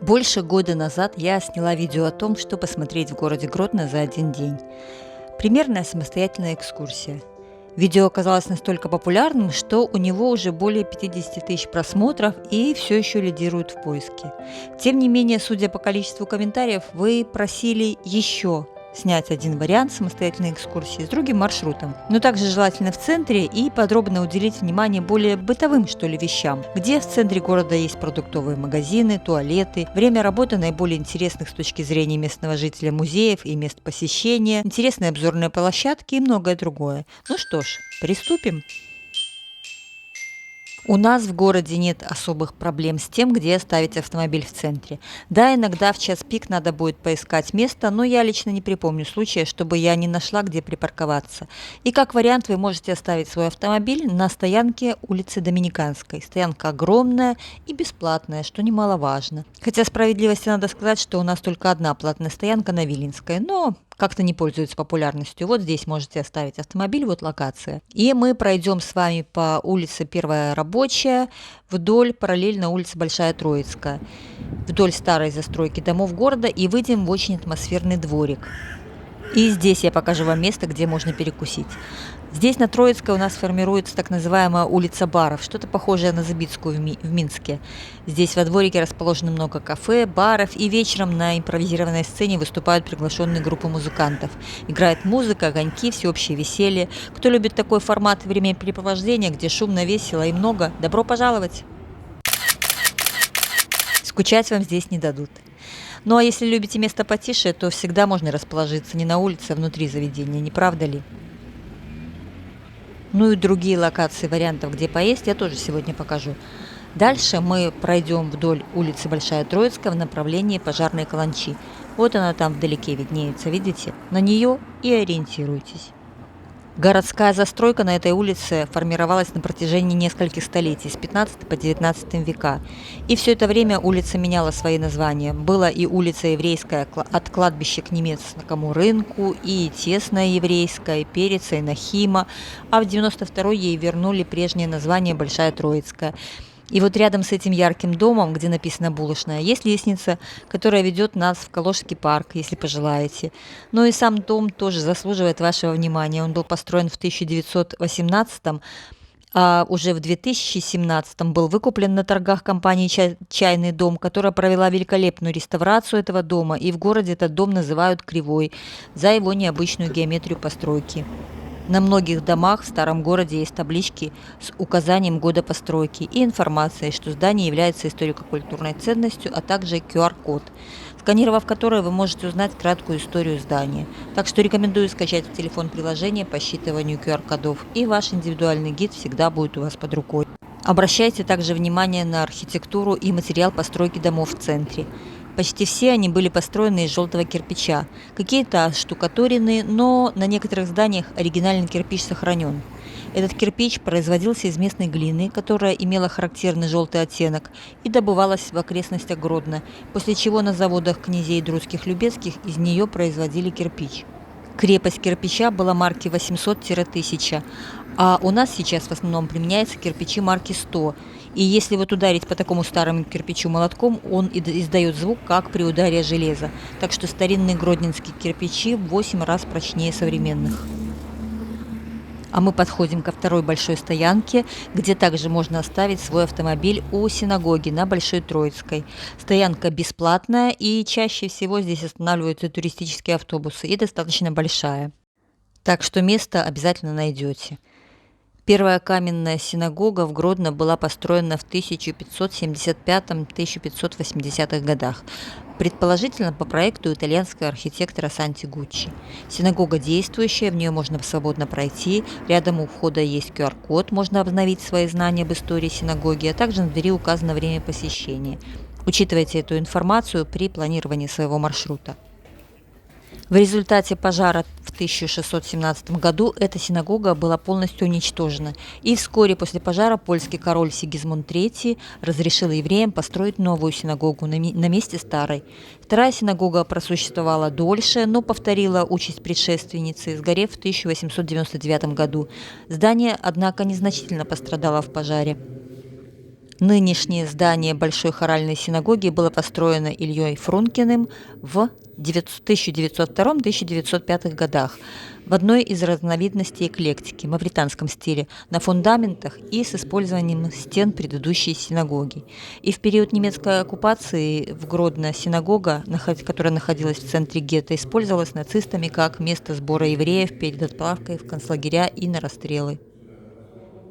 Больше года назад я сняла видео о том, что посмотреть в городе Гродно за один день. Примерная самостоятельная экскурсия. Видео оказалось настолько популярным, что у него уже более 50 тысяч просмотров и все еще лидирует в поиске. Тем не менее, судя по количеству комментариев, вы просили еще снять один вариант самостоятельной экскурсии с другим маршрутом, но также желательно в центре и подробно уделить внимание более бытовым, вещам, где в центре города есть продуктовые магазины, туалеты, время работы наиболее интересных с точки зрения местного жителя музеев и мест посещения, интересные обзорные площадки и многое другое. Ну что ж, приступим. У нас в городе нет особых проблем с тем, где оставить автомобиль в центре. Да, иногда в час пик надо будет поискать место, но я лично не припомню случая, чтобы я не нашла, где припарковаться. И как вариант вы можете оставить свой автомобиль на стоянке улицы Доминиканской. Стоянка огромная и бесплатная, что немаловажно. Хотя справедливости надо сказать, что у нас только одна платная стоянка на Виленской, но как-то не пользуется популярностью. Вот здесь можете оставить автомобиль, вот локация. И мы пройдем с вами по улице Первая Рабочая, вдоль параллельно улице Большая Троицкая, вдоль старой застройки домов города и выйдем в очень атмосферный дворик. И здесь я покажу вам место, где можно перекусить. Здесь на Троицкой у нас формируется так называемая улица баров, что-то похожее на Забитскую в Минске. Здесь во дворике расположено много кафе, баров, и вечером на импровизированной сцене выступают приглашенные группы музыкантов. Играет музыка, огоньки, всеобщее веселье. Кто любит такой формат времяпрепровождения, где шумно, весело и много, добро пожаловать! Скучать вам здесь не дадут. Ну а если любите место потише, то всегда можно расположиться не на улице, а внутри заведения, не правда ли? Ну и другие локации вариантов, где поесть, я тоже сегодня покажу. Дальше мы пройдем вдоль улицы Большая Троицкая в направлении Пожарной Каланчи. Вот она там вдалеке виднеется, видите? На нее и ориентируйтесь. Городская застройка на этой улице формировалась на протяжении нескольких столетий, с 15 по 19 века. И все это время улица меняла свои названия. Была и улица Еврейская от кладбища к немецкому рынку, и Тесная Еврейская, и Переца, и Нахима. А в 92-й ей вернули прежнее название Большая Троицкая. И вот рядом с этим ярким домом, где написано «Булочная», есть лестница, которая ведет нас в Калужский парк, если пожелаете. Но и сам дом тоже заслуживает вашего внимания. Он был построен в 1918-м, а уже в 2017-м был выкуплен на торгах компании «Чайный дом», которая провела великолепную реставрацию этого дома. И в городе этот дом называют «Кривой» за его необычную геометрию постройки. На многих домах в старом городе есть таблички с указанием года постройки и информацией, что здание является историко-культурной ценностью, а также QR-код, сканировав который вы можете узнать краткую историю здания. Так что рекомендую скачать в телефон приложение по считыванию QR-кодов, и ваш индивидуальный гид всегда будет у вас под рукой. Обращайте также внимание на архитектуру и материал постройки домов в центре. Почти все они были построены из желтого кирпича, какие-то штукатуренные, но на некоторых зданиях оригинальный кирпич сохранен. Этот кирпич производился из местной глины, которая имела характерный желтый оттенок и добывалась в окрестностях Гродно, после чего на заводах князей Друцких-Любецких из нее производили кирпич. Крепость кирпича была марки 800-1000, а у нас сейчас в основном применяются кирпичи марки 100. И если вот ударить по такому старому кирпичу молотком, он издает звук, как при ударе железа. Так что старинные гродненские кирпичи в 8 раз прочнее современных. А мы подходим ко второй большой стоянке, где также можно оставить свой автомобиль у синагоги на Большой Троицкой. Стоянка бесплатная, и чаще всего здесь останавливаются туристические автобусы, и достаточно большая. Так что место обязательно найдете. Первая каменная синагога в Гродно была построена в 1575-1580-х годах, предположительно по проекту итальянского архитектора Санти Гуччи. Синагога действующая, в нее можно свободно пройти, рядом у входа есть QR-код, можно обновить свои знания об истории синагоги, а также на двери указано время посещения. Учитывайте эту информацию при планировании своего маршрута. В результате пожара в 1617 году эта синагога была полностью уничтожена, и вскоре после пожара польский король Сигизмунд III разрешил евреям построить новую синагогу на месте старой. Вторая синагога просуществовала дольше, но повторила участь предшественницы, сгорев в 1899 году. Здание, однако, незначительно пострадало в пожаре. Нынешнее здание Большой хоральной синагоги было построено Ильей Фрункиным в 1902-1905 годах в одной из разновидностей эклектики, мавританском стиле, на фундаментах и с использованием стен предыдущей синагоги. И в период немецкой оккупации в Гродно синагога, которая находилась в центре гетто, использовалась нацистами как место сбора евреев перед отправкой в концлагеря и на расстрелы.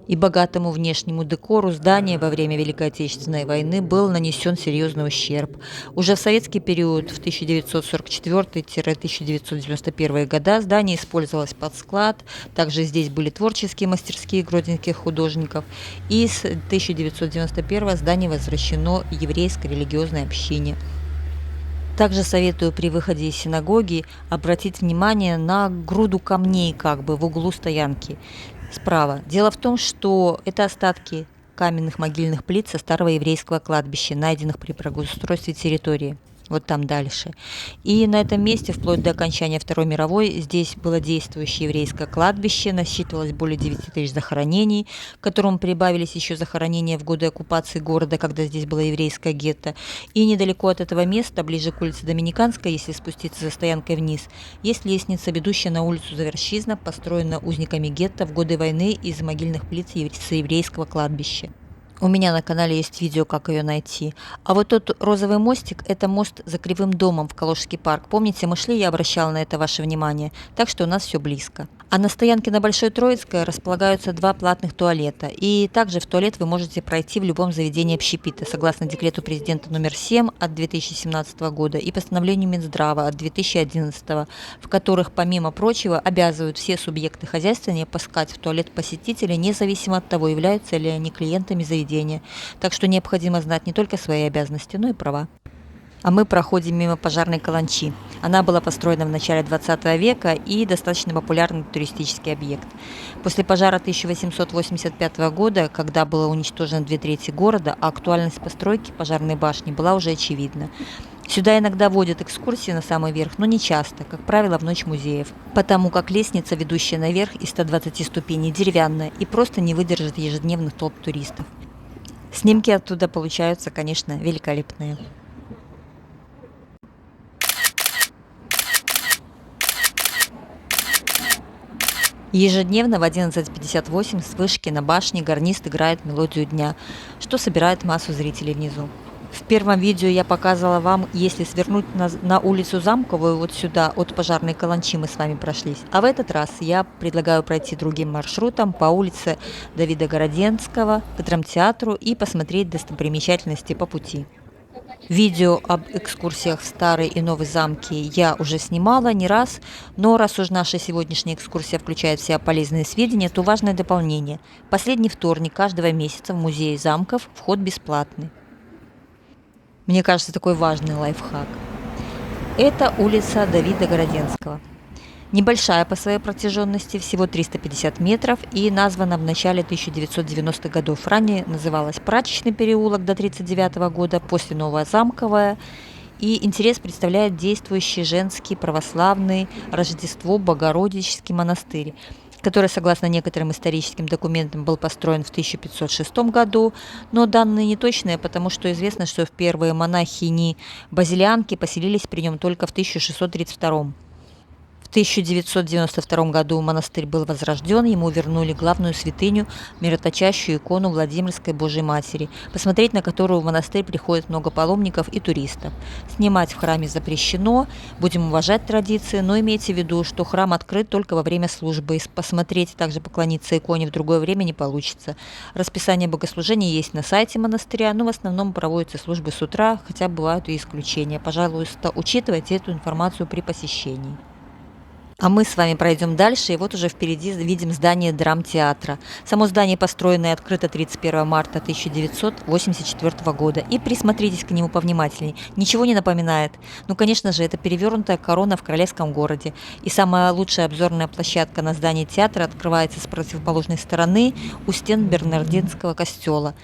И богатому внешнему декору здания во время Великой Отечественной войны был нанесен серьезный ущерб. Уже в советский период, в 1944-1991 года, здание использовалось под склад, также здесь были творческие мастерские гродненских художников, и с 1991 здание возвращено еврейской религиозной общине. Также советую при выходе из синагоги обратить внимание на груду камней в углу стоянки справа. Дело в том, что это остатки каменных могильных плит со старого еврейского кладбища, найденных при благоустройстве территории. Вот там дальше. И на этом месте, вплоть до окончания Второй мировой, здесь было действующее еврейское кладбище, насчитывалось более 9 тысяч захоронений, к которым прибавились еще захоронения в годы оккупации города, когда здесь было еврейское гетто. И недалеко от этого места, ближе к улице Доминиканской, если спуститься за стоянкой вниз, есть лестница, ведущая на улицу Завершизна, построена узниками гетто в годы войны из могильных плит с еврейского кладбища. У меня на канале есть видео, как ее найти. А вот тот розовый мостик – это мост за Кривым домом в Калужский парк. Помните, мы шли, я обращала на это ваше внимание. Так что у нас все близко. А на стоянке на Большой Троицкой располагаются 2 платных туалета. И также в туалет вы можете пройти в любом заведении общепита, согласно декрету президента номер 7 от 2017 года и постановлению Минздрава от 2011, в которых, помимо прочего, обязывают все субъекты хозяйствования пускать в туалет посетителей, независимо от того, являются ли они клиентами заведения. Так что необходимо знать не только свои обязанности, но и права. А мы проходим мимо пожарной каланчи. Она была построена в начале 20 века и достаточно популярный туристический объект. После пожара 1885 года, когда было уничтожено 2/3 города, а актуальность постройки пожарной башни была уже очевидна. Сюда иногда водят экскурсии на самый верх, но не часто, как правило, в ночь музеев, потому как лестница, ведущая наверх из 120 ступеней, деревянная и просто не выдержит ежедневных толп туристов. Снимки оттуда получаются, конечно, великолепные. Ежедневно в 11:58 с вышки на башне гарнист играет мелодию дня, что собирает массу зрителей внизу. В первом видео я показывала вам, если свернуть на улицу Замковую, вот сюда, от пожарной каланчи мы с вами прошлись. А в этот раз я предлагаю пройти другим маршрутом по улице Давида Городенского к драмтеатру и посмотреть достопримечательности по пути. Видео об экскурсиях в старые и новые замки я уже снимала не раз, но раз уж наша сегодняшняя экскурсия включает в себя полезные сведения, то важное дополнение. Последний вторник каждого месяца в музее замков вход бесплатный. Мне кажется, такой важный лайфхак. Это улица Давида Городенского. Небольшая по своей протяженности, всего 350 метров, и названа в начале 1990-х годов. Ранее называлась Прачечный переулок до 1939 года, после Новая Замковая. И интерес представляет действующий женский православный Рождество Богородический монастырь, который, согласно некоторым историческим документам, был построен в 1506 году, но данные неточные, потому что известно, что первые монахини-базилианки поселились при нем только в 1632. В 1992 году монастырь был возрожден, ему вернули главную святыню, мироточащую икону Владимирской Божьей Матери, посмотреть на которую в монастырь приходит много паломников и туристов. Снимать в храме запрещено, будем уважать традиции, но имейте в виду, что храм открыт только во время службы, и посмотреть, также поклониться иконе в другое время не получится. Расписание богослужений есть на сайте монастыря, но в основном проводятся службы с утра, хотя бывают и исключения. Пожалуйста, учитывайте эту информацию при посещении. А мы с вами пройдем дальше, и вот уже впереди видим здание драмтеатра. Само здание построено и открыто 31 марта 1984 года. И присмотритесь к нему повнимательней. Ничего не напоминает? Ну, конечно же, это перевернутая корона в Королевском городе. И самая лучшая обзорная площадка на здание театра открывается с противоположной стороны у стен Бернардинского костела.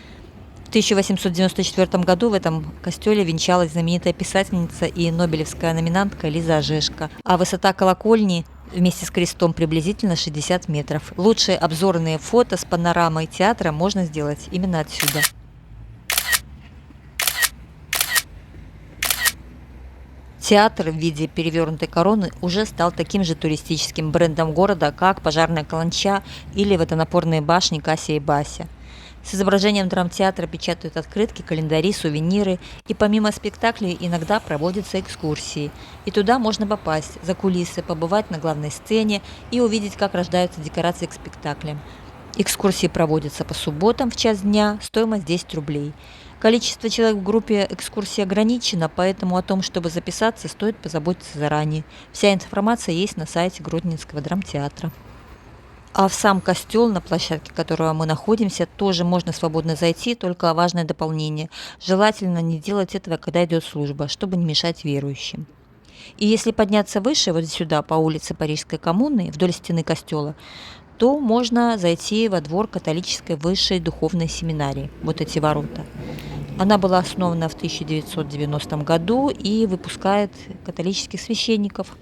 В 1894 году в этом костеле венчалась знаменитая писательница и нобелевская номинантка Лиза Ожешко, а высота колокольни вместе с крестом приблизительно 60 метров. Лучшие обзорные фото с панорамой театра можно сделать именно отсюда. Театр в виде перевернутой короны уже стал таким же туристическим брендом города, как пожарная каланча или водонапорные башни Кася и Бася. С изображением драмтеатра печатают открытки, календари, сувениры, и помимо спектаклей иногда проводятся экскурсии. И туда можно попасть, за кулисы, побывать на главной сцене и увидеть, как рождаются декорации к спектаклям. Экскурсии проводятся по субботам в час дня, стоимость 10 рублей. Количество человек в группе экскурсии ограничено, поэтому о том, чтобы записаться, стоит позаботиться заранее. Вся информация есть на сайте Гродненского драмтеатра. А в сам костел, на площадке, в которой мы находимся, тоже можно свободно зайти, только важное дополнение. Желательно не делать этого, когда идет служба, чтобы не мешать верующим. И если подняться выше, вот сюда, по улице Парижской коммуны, вдоль стены костела, то можно зайти во двор католической высшей духовной семинарии, вот эти ворота. Она была основана в 1990 году и выпускает католических священников.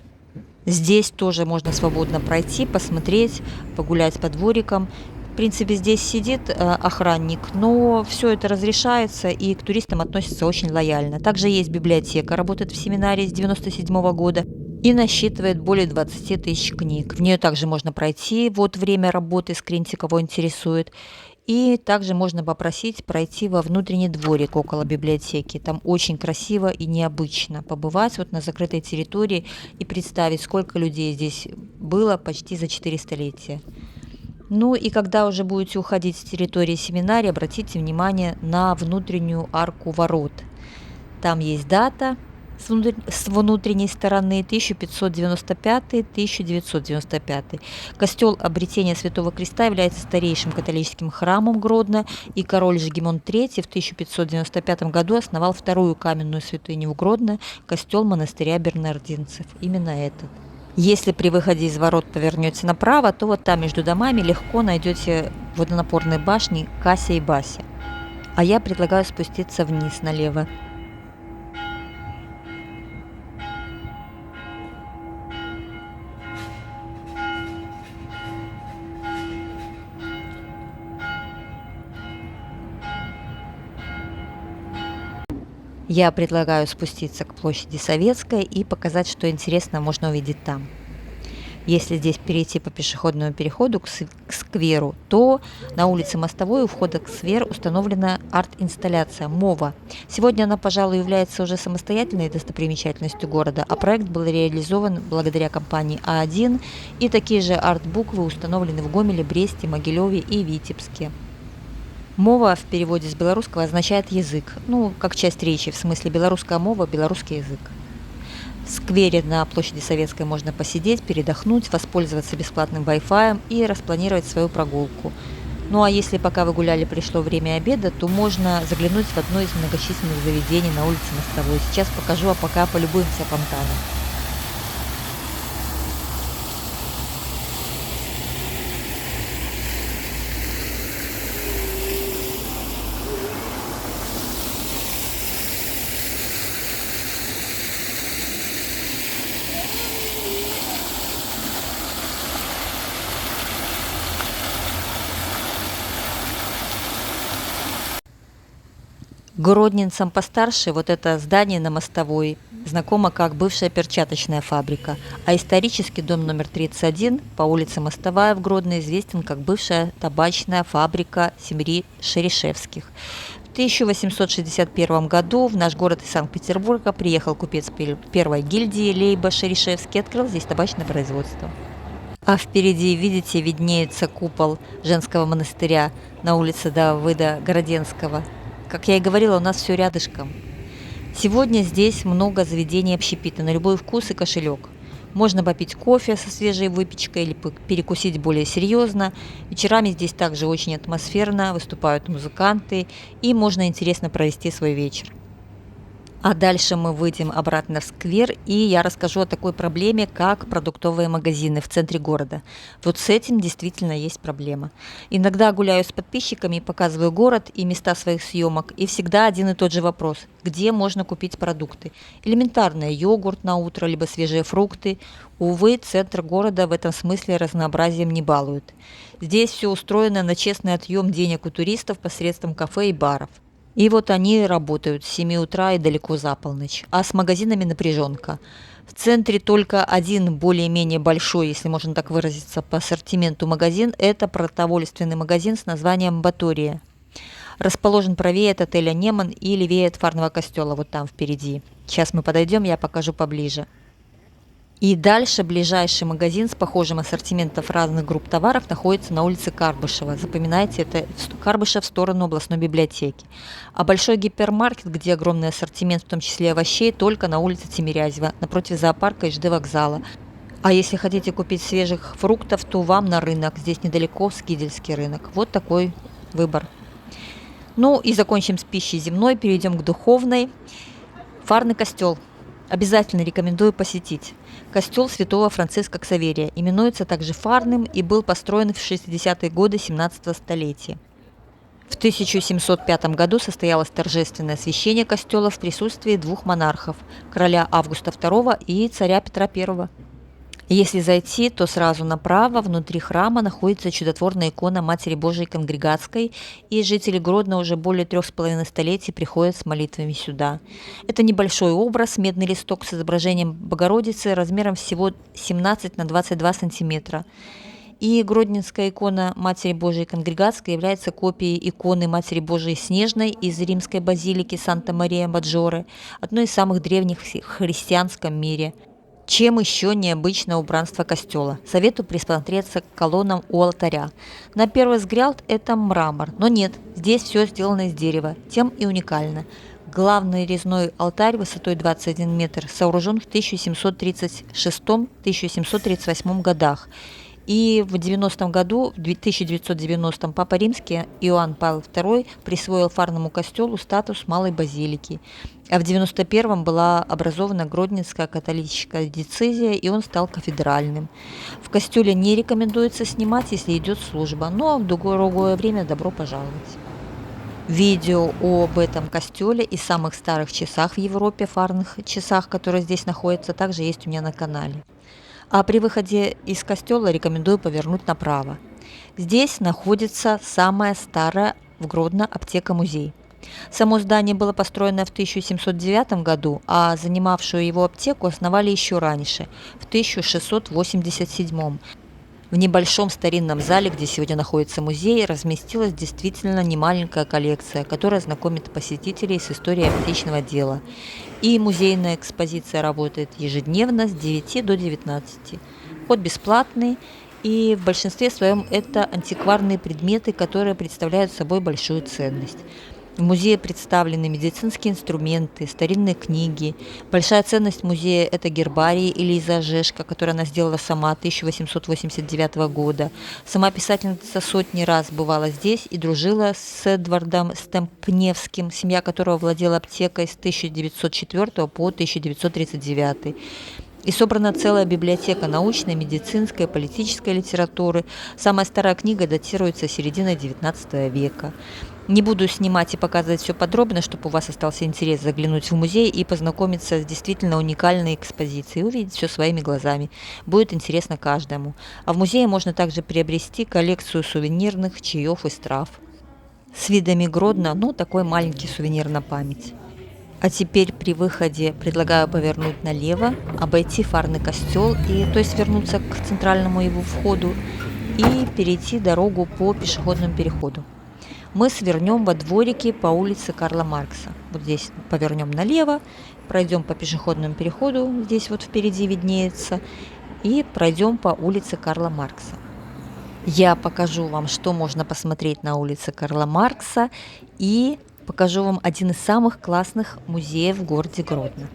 Здесь тоже можно свободно пройти, посмотреть, погулять по дворикам. В принципе, здесь сидит охранник, но все это разрешается и к туристам относятся очень лояльно. Также есть библиотека, работает в семинарии с 1997 года и насчитывает более 20 тысяч книг. В нее также можно пройти, вот время работы, скриньте, кого интересует. И также можно попросить пройти во внутренний дворик около библиотеки. Там очень красиво и необычно побывать вот на закрытой территории и представить, сколько людей здесь было почти за 4 столетия. Ну и когда уже будете уходить с территории семинарии, обратите внимание на внутреннюю арку ворот. Там есть дата с внутренней стороны 1595-1995. Костел Обретения Святого Креста является старейшим католическим храмом Гродно, и король Жигемонт III в 1595 году основал вторую каменную святыню в Гродно, костел монастыря бернардинцев. Именно этот. Если при выходе из ворот повернете направо, то вот там между домами легко найдете водонапорные башни Кася и Бася. А я предлагаю спуститься вниз налево. Я предлагаю спуститься к площади Советской и показать, что интересно можно увидеть там. Если здесь перейти по пешеходному переходу к скверу, то на улице Мостовой у входа к сквер установлена арт-инсталляция «Мова». Сегодня она, пожалуй, является уже самостоятельной достопримечательностью города, а проект был реализован благодаря компании А1, и такие же арт-буквы установлены в Гомеле, Бресте, Могилеве и Витебске. Мова в переводе с белорусского означает язык, как часть речи, в смысле белорусская мова, белорусский язык. В сквере на площади Советской можно посидеть, передохнуть, воспользоваться бесплатным Wi-Fi и распланировать свою прогулку. Ну а если пока вы гуляли, пришло время обеда, то можно заглянуть в одно из многочисленных заведений на улице Мостовой. Сейчас покажу, а пока полюбуемся фонтаном. Гродненцам постарше вот это здание на Мостовой знакомо как бывшая перчаточная фабрика, а исторический дом номер 31 по улице Мостовая в Гродно известен как бывшая табачная фабрика семьи Шерешевских. В 1861 году в наш город из Санкт-Петербурга приехал купец первой гильдии Лейба Шерешевский и открыл здесь табачное производство. А впереди, видите, виднеется купол женского монастыря на улице Давыда Городенского. Как я и говорила, у нас все рядышком. Сегодня здесь много заведений общепита на любой вкус и кошелек. Можно попить кофе со свежей выпечкой или перекусить более серьезно. Вечерами здесь также очень атмосферно, выступают музыканты и можно интересно провести свой вечер. А дальше мы выйдем обратно в сквер, и я расскажу о такой проблеме, как продуктовые магазины в центре города. Вот с этим действительно есть проблема. Иногда гуляю с подписчиками, показываю город и места своих съемок, и всегда один и тот же вопрос: где можно купить продукты? Элементарно, йогурт на утро, либо свежие фрукты. Увы, центр города в этом смысле разнообразием не балует. Здесь все устроено на честный отъем денег у туристов посредством кафе и баров. И вот они работают с 7 утра и далеко за полночь, а с магазинами напряженка. В центре только один более-менее большой, если можно так выразиться, по ассортименту магазин – это продовольственный магазин с названием «Батория». Расположен правее от отеля «Неман» и левее от Фарного костела, вот там впереди. Сейчас мы подойдем, я покажу поближе. И дальше ближайший магазин с похожим ассортиментом разных групп товаров находится на улице Карбышева. Запоминайте, это Карбышев в сторону областной библиотеки. А большой гипермаркет, где огромный ассортимент, в том числе овощей, только на улице Тимирязева, напротив зоопарка и ЖД вокзала. А если хотите купить свежих фруктов, то вам на рынок. Здесь недалеко Скидельский рынок. Вот такой выбор. Ну и закончим с пищей земной, перейдем к духовной. Фарный костел. Обязательно рекомендую посетить. Костел святого Франциска Ксаверия именуется также Фарным и был построен в 60-е годы 17 столетия. В 1705 году состоялось торжественное освящение костела в присутствии двух монархов – короля Августа II и царя Петра I. Если зайти, то сразу направо, внутри храма, находится чудотворная икона Матери Божией Конгрегатской, и жители Гродно уже более 3,5 столетий приходят с молитвами сюда. Это небольшой образ, медный листок с изображением Богородицы размером всего 17 на 22 сантиметра. И гродненская икона Матери Божией Конгрегатской является копией иконы Матери Божией Снежной из римской базилики Санта-Мария-Маджоре, одной из самых древних в христианском мире. Чем еще необычно убранство костела? Советую присмотреться к колоннам у алтаря. На первый взгляд это мрамор, но нет, здесь все сделано из дерева, тем и уникально. Главный резной алтарь высотой 21 метр сооружен в 1736-1738 годах. И в 90-м году, в 1990-м, Папа Римский Иоанн Павел II присвоил Фарному костелу статус малой базилики. А в 91-м была образована Гродненская католическая диецезия, и он стал кафедральным. В костеле не рекомендуется снимать, если идет служба, но в другое время добро пожаловать. Видео об этом костеле и самых старых часах в Европе, фарных часах, которые здесь находятся, также есть у меня на канале. А при выходе из костела рекомендую повернуть направо. Здесь находится самая старая в Гродно аптека-музей. Само здание было построено в 1709 году, а занимавшую его аптеку основали еще раньше, в 1687. В небольшом старинном зале, где сегодня находится музей, разместилась действительно немаленькая коллекция, которая знакомит посетителей с историей аптечного дела. И музейная экспозиция работает ежедневно с 9 до 19. Вход бесплатный, и в большинстве своем это антикварные предметы, которые представляют собой большую ценность. В музее представлены медицинские инструменты, старинные книги. Большая ценность музея – это гербарий Элиза Жешко, который она сделала сама 1889 года. Сама писательница сотни раз бывала здесь и дружила с Эдвардом Стемпневским, семья которого владела аптекой с 1904 по 1939. И собрана целая библиотека научной, медицинской, политической литературы. Самая старая книга датируется серединой XIX века. Не буду снимать и показывать все подробно, чтобы у вас остался интерес заглянуть в музей и познакомиться с действительно уникальной экспозицией, увидеть все своими глазами. Будет интересно каждому. А в музее можно также приобрести коллекцию сувенирных чаев и трав. С видами Гродно, такой маленький сувенир на память. А теперь при выходе предлагаю повернуть налево, обойти Фарный костел, то есть вернуться к центральному его входу и перейти дорогу по пешеходному переходу. Мы свернем во дворике по улице Карла Маркса. Вот здесь повернем налево, пройдем по пешеходному переходу, здесь вот впереди виднеется, и пройдем по улице Карла Маркса. Я покажу вам, что можно посмотреть на улице Карла Маркса, и покажу вам один из самых классных музеев в городе Гродно.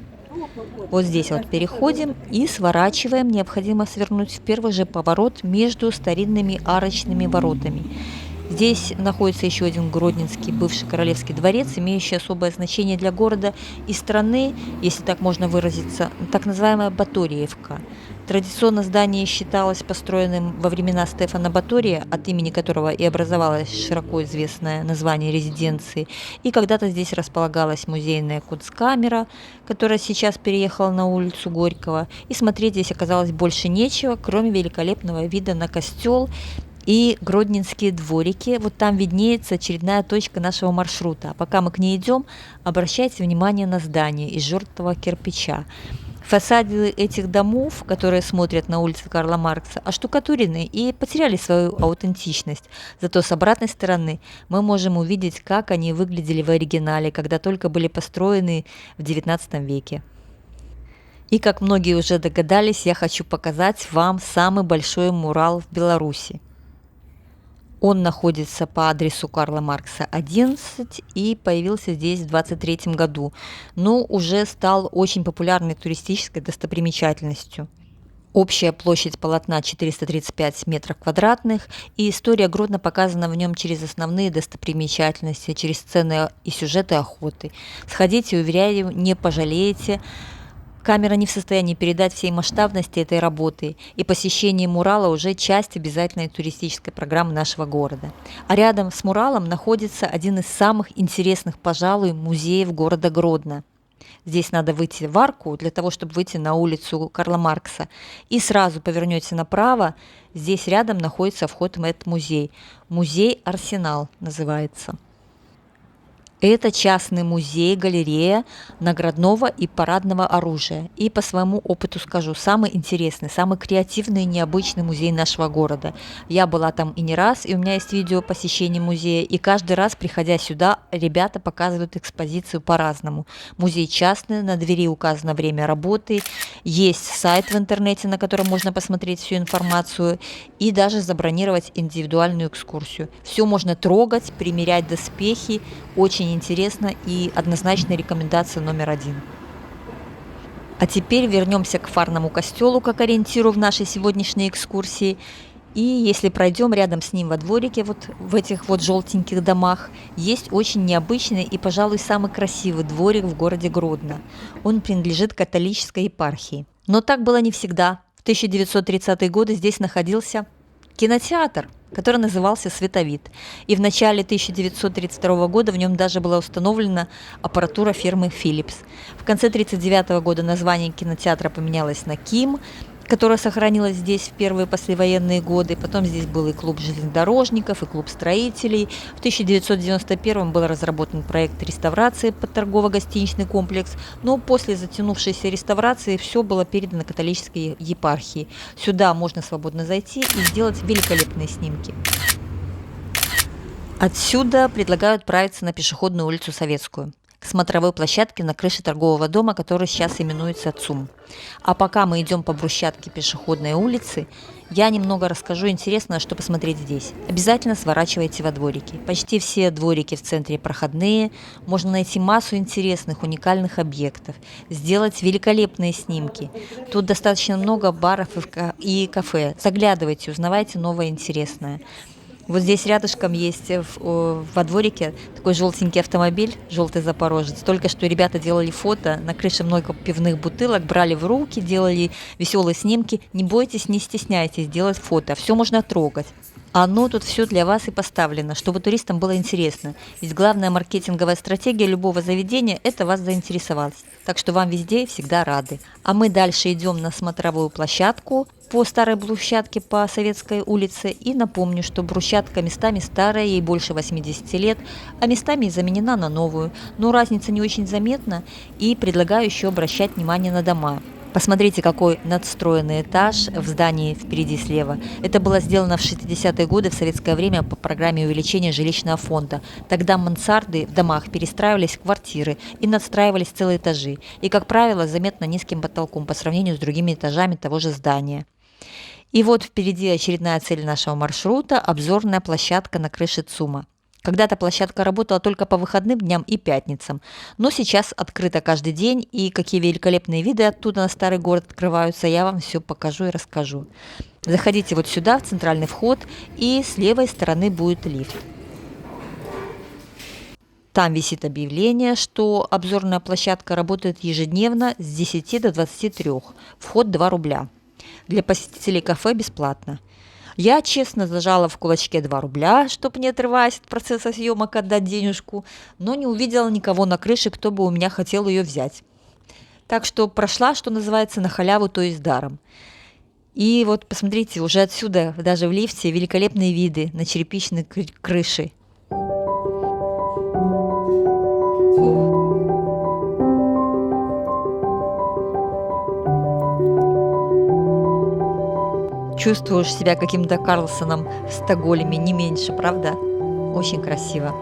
Вот здесь вот переходим и сворачиваем. Необходимо свернуть в первый же поворот между старинными арочными воротами. Здесь находится еще один гродненский бывший королевский дворец, имеющий особое значение для города и страны, если так можно выразиться, так называемая Баториевка. Традиционно здание считалось построенным во времена Стефана Батория, от имени которого и образовалось широко известное название резиденции. И когда-то здесь располагалась музейная кунсткамера, которая сейчас переехала на улицу Горького. И смотреть здесь оказалось больше нечего, кроме великолепного вида на костел и Гродненские дворики. Вот там виднеется очередная точка нашего маршрута. А пока мы к ней идем, обращайте внимание на здание из жёртого кирпича. Фасады этих домов, которые смотрят на улицу Карла Маркса, оштукатурены и потеряли свою аутентичность. Зато с обратной стороны мы можем увидеть, как они выглядели в оригинале, когда только были построены в XIX веке. И как многие уже догадались, я хочу показать вам самый большой мурал в Беларуси. Он находится по адресу Карла Маркса, 11, и появился здесь в 23 году, но уже стал очень популярной туристической достопримечательностью. Общая площадь полотна 435 метров квадратных, и история Гродно показана в нем через основные достопримечательности, через сцены и сюжеты охоты. Сходите, уверяю, не пожалеете. Камера не в состоянии передать всей масштабности этой работы, и посещение мурала уже часть обязательной туристической программы нашего города. А рядом с муралом находится один из самых интересных, пожалуй, музеев города Гродно. Здесь надо выйти в арку для того, чтобы выйти на улицу Карла Маркса, и сразу повернете направо. Здесь рядом находится вход в этот музей. Музей «Арсенал» называется. Это частный музей, галерея наградного и парадного оружия. И по своему опыту скажу, самый интересный, самый креативный и необычный музей нашего города. Я была там и не раз, и у меня есть видео посещения музея. И каждый раз, приходя сюда, ребята показывают экспозицию по-разному. Музей частный, на двери указано время работы. Есть сайт в интернете, на котором можно посмотреть всю информацию и даже забронировать индивидуальную экскурсию. Все можно трогать, примерять доспехи. Очень интересно и однозначная рекомендация номер 1. А теперь вернемся к Фарному костелу как ориентиру в нашей сегодняшней экскурсии. И если пройдем рядом с ним во дворике, вот в этих вот желтеньких домах, есть очень необычный и, пожалуй, самый красивый дворик в городе Гродно. Он принадлежит католической епархии. Но так было не всегда. В 1930-е годы здесь находился кинотеатр, который назывался «Световид». И в начале 1932 года в нем даже была установлена аппаратура фирмы Philips. В конце 1939 года название кинотеатра поменялось на «КИМ», которая сохранилась здесь в первые послевоенные годы. Потом здесь был и клуб железнодорожников, и клуб строителей. В 1991 был разработан проект реставрации под торгово-гостиничный комплекс, но после затянувшейся реставрации все было передано католической епархии. Сюда можно свободно зайти и сделать великолепные снимки. Отсюда предлагаю отправиться на пешеходную улицу Советскую, к смотровой площадке на крыше торгового дома, который сейчас именуется ЦУМ. А пока мы идем по брусчатке пешеходной улицы, я немного расскажу интересного, что посмотреть здесь. Обязательно сворачивайте во дворики. Почти все дворики в центре проходные. Можно найти массу интересных, уникальных объектов, сделать великолепные снимки. Тут достаточно много баров и кафе. Заглядывайте, узнавайте новое интересное. Вот здесь рядышком есть во дворике такой желтенький автомобиль, желтый запорожец. Только что ребята делали фото на крыше много пивных бутылок, брали в руки, делали веселые снимки. Не бойтесь, не стесняйтесь делать фото, все можно трогать. Оно тут все для вас и поставлено, чтобы туристам было интересно. Ведь главная маркетинговая стратегия любого заведения – это вас заинтересовать. Так что вам везде и всегда рады. А мы дальше идем на смотровую площадку по старой брусчатке по Советской улице. И напомню, что брусчатка местами старая, ей больше 80 лет, а местами заменена на новую. Но разница не очень заметна, и предлагаю еще обращать внимание на дома. Посмотрите, какой надстроенный этаж в здании впереди слева. Это было сделано в 60-е годы в советское время по программе увеличения жилищного фонда. Тогда мансарды в домах перестраивались в квартиры и надстраивались целые этажи. И, как правило, заметно низким потолком по сравнению с другими этажами того же здания. И вот впереди очередная цель нашего маршрута – обзорная площадка на крыше ЦУМа. Когда-то площадка работала только по выходным дням и пятницам, но сейчас открыта каждый день, и какие великолепные виды оттуда на старый город открываются, я вам все покажу и расскажу. Заходите вот сюда, в центральный вход, и с левой стороны будет лифт. Там висит объявление, что обзорная площадка работает ежедневно с 10 до 23. Вход 2 рубля. Для посетителей кафе бесплатно. Я честно зажала в кулачке 2 рубля, чтобы не отрываясь от процесса съемок отдать денежку, но не увидела никого на крыше, кто бы у меня хотел ее взять. Так что прошла, что называется, на халяву, то есть даром. И вот посмотрите, уже отсюда, даже в лифте, великолепные виды на черепичные крыши. Чувствуешь себя каким-то Карлсоном в Стокгольме, не меньше, правда? Очень красиво.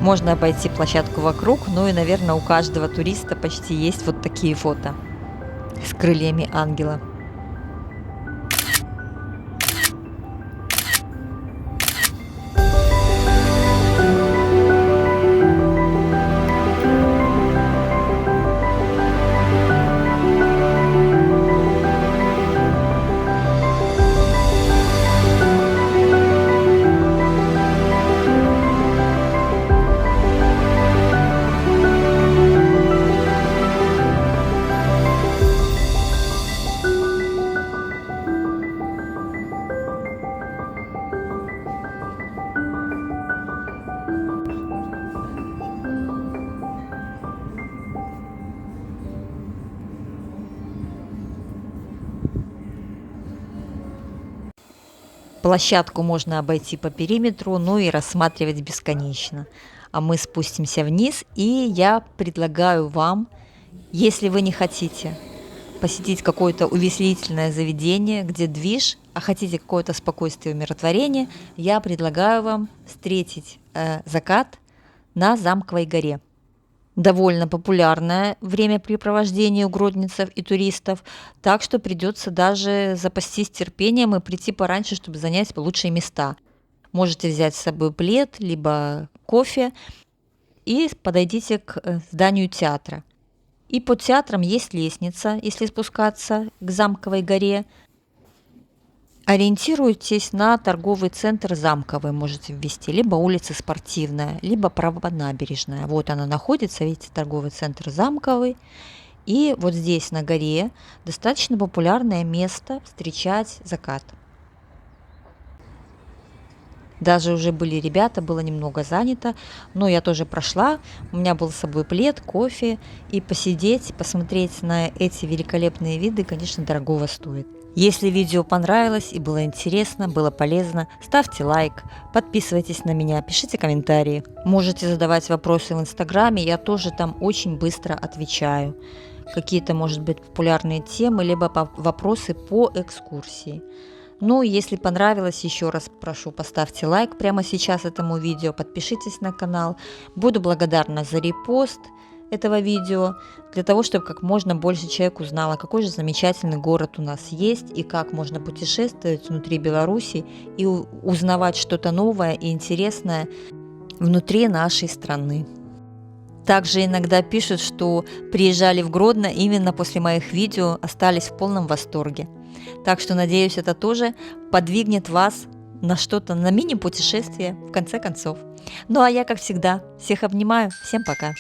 Можно обойти площадку вокруг, ну и, наверное, у каждого туриста почти есть вот такие фото с крыльями ангела. Площадку можно обойти по периметру, ну и рассматривать бесконечно. А мы спустимся вниз, и я предлагаю вам, если вы не хотите посетить какое-то увеселительное заведение, где движ, а хотите какое-то спокойствие и умиротворение, я предлагаю вам встретить закат на Замковой горе. Довольно популярное времяпрепровождение у гродненцев и туристов, так что придется даже запастись терпением и прийти пораньше, чтобы занять лучшие места. Можете взять с собой плед, либо кофе и подойдите к зданию театра. И под театром есть лестница, если спускаться к Замковой горе. Ориентируйтесь на торговый центр Замковый, можете ввести, либо улица Спортивная, либо Правонабережная. Вот она находится, видите, торговый центр Замковый. И вот здесь на горе достаточно популярное место встречать закат. Даже уже были ребята, было немного занято, но я тоже прошла. У меня был с собой плед, кофе, и посидеть, посмотреть на эти великолепные виды, конечно, дорогого стоит. Если видео понравилось и было интересно, было полезно, ставьте лайк, подписывайтесь на меня, пишите комментарии. Можете задавать вопросы в Инстаграме, я тоже там очень быстро отвечаю. Какие-то, может быть, популярные темы, либо вопросы по экскурсии. Ну, если понравилось, еще раз прошу, поставьте лайк прямо сейчас этому видео, подпишитесь на канал. Буду благодарна за репост этого видео, для того, чтобы как можно больше человек узнало, какой же замечательный город у нас есть и как можно путешествовать внутри Беларуси и узнавать что-то новое и интересное внутри нашей страны. Также иногда пишут, что приезжали в Гродно именно после моих видео, остались в полном восторге. Так что, надеюсь, это тоже подвигнет вас на что-то, на мини-путешествие в конце концов. Ну а я, как всегда, всех обнимаю, всем пока!